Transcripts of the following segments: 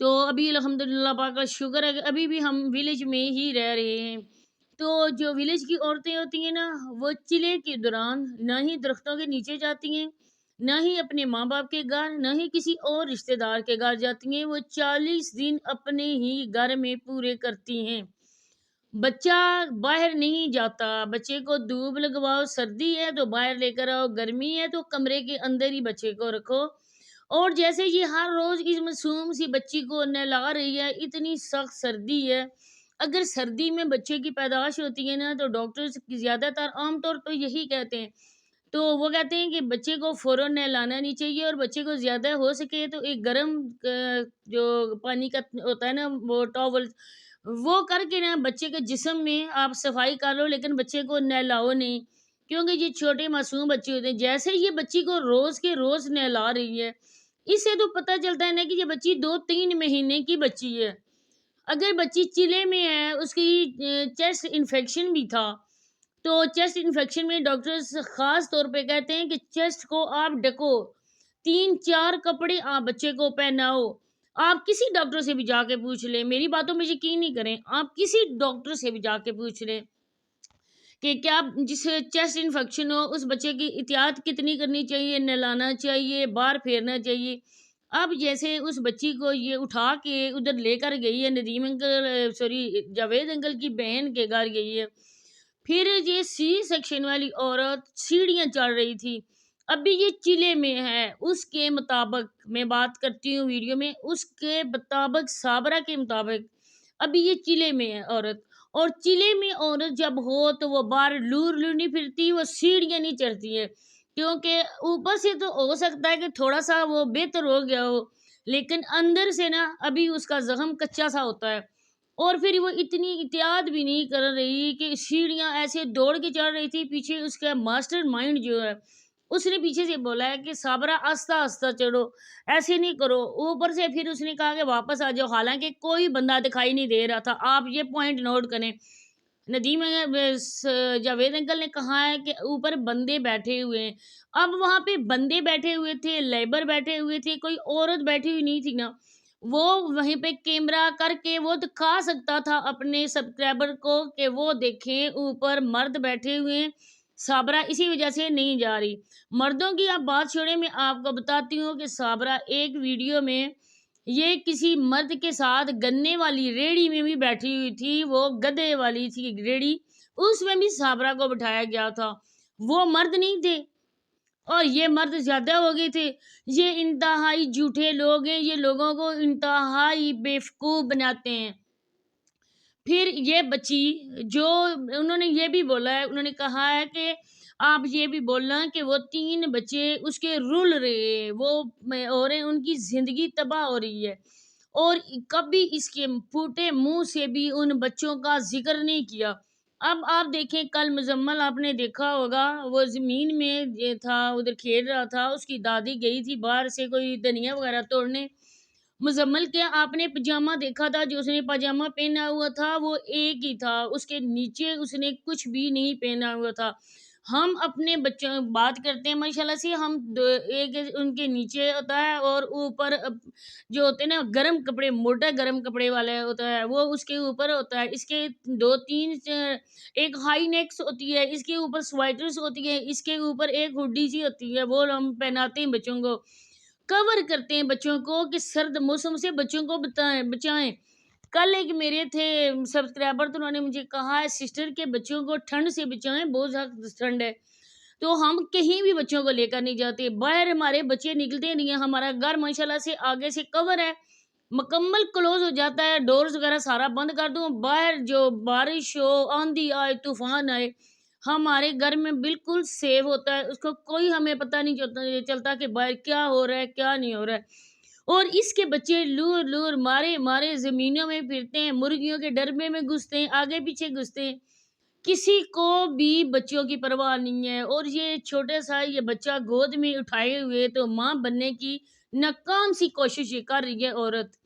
تو ابھی الحمدللہ پاک کا شکر ہے کہ ابھی بھی ہم ولیج میں ہی رہ رہے ہیں۔ تو جو ولیج کی عورتیں ہوتی ہیں نا، وہ چلے کے دوران نہ ہی درختوں کے نیچے جاتی ہیں، نہ ہی اپنے ماں باپ کے گھر، نہ ہی کسی اور رشتہ دار کے گھر جاتی ہیں۔ وہ 40 دن اپنے ہی گھر میں پورے کرتی ہیں۔ بچہ باہر نہیں جاتا، بچے کو دھوپ لگواؤ، سردی ہے تو باہر لے کر آؤ، گرمی ہے تو کمرے کے اندر ہی بچے کو رکھو۔ اور جیسے یہ ہر روز اس معصوم سی بچی کو نہلا رہی ہے، اتنی سخت سردی ہے۔ اگر سردی میں بچے کی پیدائش ہوتی ہے نا، تو ڈاکٹرز زیادہ تر عام طور تو یہی کہتے ہیں، تو وہ کہتے ہیں کہ بچے کو فوراً نہلانا نہیں چاہیے، اور بچے کو زیادہ ہو سکے تو ایک گرم جو پانی کا ہوتا ہے نا، وہ ٹاول، وہ کر کے نا بچے کے جسم میں آپ صفائی کر لو، لیکن بچے کو نہلاؤ نہیں، کیونکہ یہ چھوٹے معصوم بچے ہوتے ہیں۔ جیسے یہ بچی کو روز کے روز نہلا رہی ہے، اس سے تو پتہ چلتا ہے نا کہ یہ بچی 2-3 مہینے کی بچی ہے۔ اگر بچی چلے میں ہے، اس کی چیسٹ انفیکشن بھی تھا، تو چیسٹ انفیکشن میں ڈاکٹرز خاص طور پہ کہتے ہیں کہ چیسٹ کو آپ ڈھکو، 3-4 کپڑے آپ بچے کو پہناؤ۔ آپ کسی ڈاکٹر سے بھی جا کے پوچھ لیں، میری باتوں میں یقین نہیں کریں، آپ کسی ڈاکٹر سے بھی جا کے پوچھ لیں کہ کیا جس چیسٹ انفیکشن ہو اس بچے کی احتیاط کتنی کرنی چاہیے، نہلانا چاہیے، باہر پھیرنا چاہیے۔ اب جیسے اس بچی کو یہ اٹھا کے ادھر لے کر گئی ہے، Nadeem uncle sorry Javed uncle کی بہن کے گھر گئی ہے، پھر یہ سی سیکشن والی عورت سیڑھیاں چڑھ رہی تھی، ابھی یہ چلے میں ہے۔ اس کے مطابق میں بات کرتی ہوں ویڈیو میں، اس کے مطابق صابرہ کے مطابق ابھی یہ چلے میں ہے عورت، اور چلے میں عورت جب ہو تو وہ باہر لور لور نہیں پھرتی، وہ سیڑھیاں نہیں چڑھتی ہے، کیونکہ اوپر سے تو ہو سکتا ہے کہ تھوڑا سا وہ بہتر ہو گیا ہو، لیکن اندر سے نا ابھی اس کا زخم کچا سا ہوتا ہے۔ اور پھر وہ اتنی احتیاط بھی نہیں کر رہی کہ سیڑھیاں ایسے دوڑ کے چڑھ رہی تھی، پیچھے اس کا ماسٹر مائنڈ جو ہے اس نے پیچھے سے بولا ہے کہ صابرہ آہستہ آہستہ چڑھو، ایسے نہیں کرو۔ اوپر سے پھر اس نے کہا کہ واپس آ جاؤ، حالانکہ کوئی بندہ دکھائی نہیں دے رہا تھا۔ آپ یہ پوائنٹ نوٹ کریں، ندیم جاوید انکل نے کہا ہے کہ اوپر بندے بیٹھے ہوئے ہیں۔ اب وہاں پہ بندے بیٹھے ہوئے تھے، لیبر بیٹھے ہوئے تھے، کوئی عورت بیٹھی ہوئی نہیں تھی نا، وہ وہیں پہ کیمرہ کر کے وہ دکھا سکتا تھا اپنے سبسکرائبر کو کہ وہ دیکھیں اوپر مرد بیٹھے ہوئے ہیں، صابرہ اسی وجہ سے نہیں جا رہی۔ مردوں کی آپ بات چھوڑیں، میں آپ کو بتاتی ہوں کہ صابرہ ایک ویڈیو میں یہ کسی مرد کے ساتھ گنے والی ریڑی میں بھی بیٹھی ہوئی تھی، وہ گدے والی تھی ریڑی، اس میں بھی صابرہ کو بٹھایا گیا تھا، وہ مرد نہیں تھے اور یہ مرد زیادہ ہو گئے تھے۔ یہ انتہائی جھوٹے لوگ ہیں، یہ لوگوں کو انتہائی بیوقوف بناتے ہیں۔ پھر یہ بچی جو انہوں نے یہ بھی بولا ہے، انہوں نے کہا ہے کہ آپ یہ بھی بولنا کہ وہ 3 بچے اس کے رول رہے ہیں، وہ اور ان کی زندگی تباہ ہو رہی ہے، اور کبھی اس کے پھوٹے منہ سے بھی ان بچوں کا ذکر نہیں کیا۔ اب آپ دیکھیں، کل مزمل آپ نے دیکھا ہوگا، وہ زمین میں یہ تھا، ادھر کھیل رہا تھا، اس کی دادی گئی تھی باہر سے کوئی دھنیا وغیرہ توڑنے، مزمل کے آپ نے پاجامہ دیکھا تھا، جو اس نے پاجامہ پہنا ہوا تھا وہ ایک ہی تھا، اس کے نیچے اس نے کچھ بھی نہیں پہنا ہوا تھا۔ ہم اپنے بچوں بات کرتے ہیں ماشاءاللہ سے، ہم ایک ان کے نیچے ہوتا ہے اور اوپر جو ہوتے ہیں نا گرم کپڑے، موٹا گرم کپڑے والا ہوتا ہے، وہ اس کے اوپر ہوتا ہے، اس کے 2-3 ایک ہائی نیکس ہوتی ہے، اس کے اوپر سویٹرز ہوتی ہے، اس کے اوپر ایک ہوڈی سی ہوتی ہے، وہ ہم پہناتے ہیں بچوں کو، کور کرتے ہیں بچوں کو کہ سرد موسم سے بچوں کو بچائیں۔ کل ایک میرے تھے سبسکرائبر، تو انہوں نے مجھے کہا ہے سسٹر کے بچوں کو ٹھنڈ سے بچائیں، بہت زیادہ ٹھنڈ ہے، تو ہم کہیں بھی بچوں کو لے کر نہیں جاتے، باہر ہمارے بچے نکلتے نہیں ہیں، ہمارا گھر ماشاءاللہ سے آگے سے کور ہے، مکمل کلوز ہو جاتا ہے، ڈورز وغیرہ سارا بند کر دوں، باہر جو بارش ہو، آندھی آئے، طوفان آئے، ہمارے گھر میں بالکل سیف ہوتا ہے، اس کو کوئی ہمیں پتہ نہیں چلتا کہ باہر کیا ہو رہا ہے کیا نہیں ہو رہا ہے۔ اور اس کے بچے لور لور مارے مارے زمینوں میں پھرتے ہیں، مرغیوں کے ڈربے میں گھستے ہیں، آگے پیچھے گھستے ہیں، کسی کو بھی بچوں کی پرواہ نہیں ہے۔ اور یہ چھوٹا سا یہ بچہ گود میں اٹھائے ہوئے تو ماں بننے کی ناکام سی کوشش یہ کر رہی ہے عورت،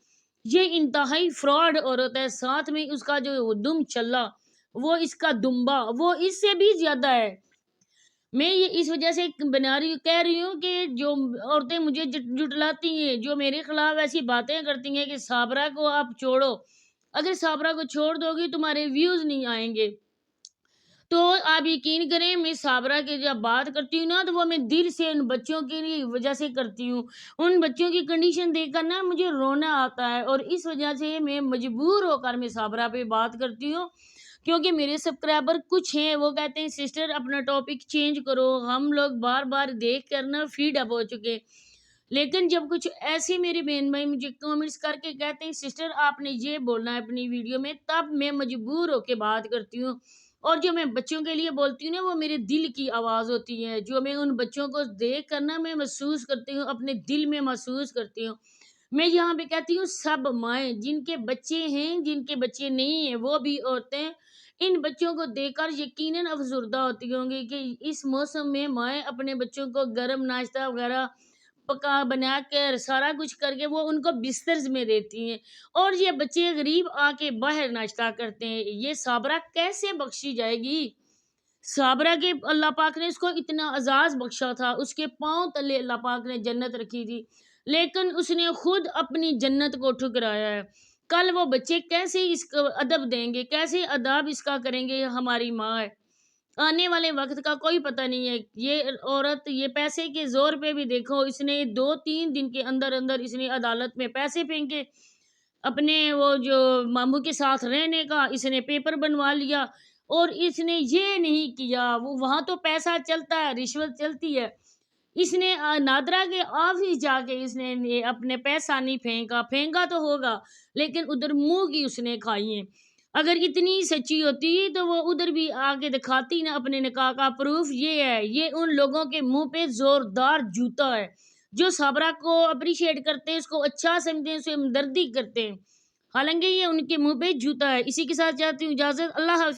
یہ انتہائی فراڈ عورت ہے، ساتھ میں اس کا جو دم چلا وہ اس کا دمبا وہ اس سے بھی زیادہ ہے۔ میں یہ اس وجہ سے کہہ رہی ہوں کہ جو عورتیں مجھے جٹلاتی ہیں، جو میرے خلاف ایسی باتیں کرتی ہیں کہ صابرہ کو آپ چھوڑو، اگر صابرہ کو چھوڑ دو گی تمہارے ویوز نہیں آئیں گے، تو آپ یقین کریں میں صابرہ کی جب بات کرتی ہوں نا تو وہ میں دل سے ان بچوں کے لیے وجہ سے کرتی ہوں، ان بچوں کی کنڈیشن دیکھ کر نا مجھے رونا آتا ہے، اور اس وجہ سے میں مجبور ہو کر میں صابرہ پہ بات کرتی ہوں، کیونکہ میرے سبسکرائبر کچھ ہیں وہ کہتے ہیں سسٹر اپنا ٹاپک چینج کرو، ہم لوگ بار بار دیکھ کر نا فیڈ اپ ہو چکے، لیکن جب کچھ ایسے میرے بہن بھائی مجھے کامنٹس کر کے کہتے ہیں سسٹر آپ نے یہ بولنا ہے اپنی ویڈیو میں، تب میں مجبور ہو کے بات کرتی ہوں، اور جو میں بچوں کے لیے بولتی ہوں نا وہ میرے دل کی آواز ہوتی ہے، جو میں ان بچوں کو دیکھ کر نا میں محسوس کرتی ہوں، اپنے دل میں محسوس کرتی ہوں، میں یہاں پہ کہتی ہوں سب مائیں جن کے بچے ہیں جن کے بچے نہیں ہیں وہ بھی عورتیں ان بچوں کو دیکھ کر یقیناً افسردہ ہوتی ہوں گی کہ اس موسم میں مائیں اپنے بچوں کو گرم ناشتہ وغیرہ پکا بنا کر سارا کچھ کر کے وہ ان کو بستر میں دیتی ہیں، اور یہ بچے غریب آ کے باہر ناشتہ کرتے ہیں، یہ صابرہ کیسے بخشی جائے گی؟ صابرہ کے اللہ پاک نے اس کو اتنا اعزاز بخشا تھا، اس کے پاؤں تلے اللہ پاک نے جنت رکھی تھی، لیکن اس نے خود اپنی جنت کو ٹھکرایا ہے، کل وہ بچے کیسے اس کو ادب دیں گے، کیسے اداب اس کا کریں گے؟ ہماری ماں ہے، آنے والے وقت کا کوئی پتہ نہیں ہے، یہ عورت یہ پیسے کے زور پہ بھی دیکھو اس نے 2-3 دن کے اندر اندر اس نے عدالت میں پیسے پھینکے، اپنے وہ جو ماموں کے ساتھ رہنے کا اس نے پیپر بنوا لیا، اور اس نے یہ نہیں کیا، وہ وہاں تو پیسہ چلتا ہے، رشوت چلتی ہے، اس نے نادرا کے آفس جا کے اس نے اپنے پیسہ نہیں پھینکا، پھینکا تو ہوگا لیکن ادھر منہ کی اس نے کھائی ہیں، اگر اتنی سچی ہوتی تو وہ ادھر بھی آگے دکھاتی نا اپنے نکاح کا پروف، یہ ہے، یہ ان لوگوں کے منہ پہ زوردار جوتا ہے جو صابرہ کو اپریشیٹ کرتے ہیں، اس کو اچھا سمجھتے ہیں، اسے ہمدردی کرتے ہیں، حالانکہ یہ ان کے منہ پہ جوتا ہے۔ اسی کے ساتھ چاہتی ہوں اجازت، اللہ حافظ۔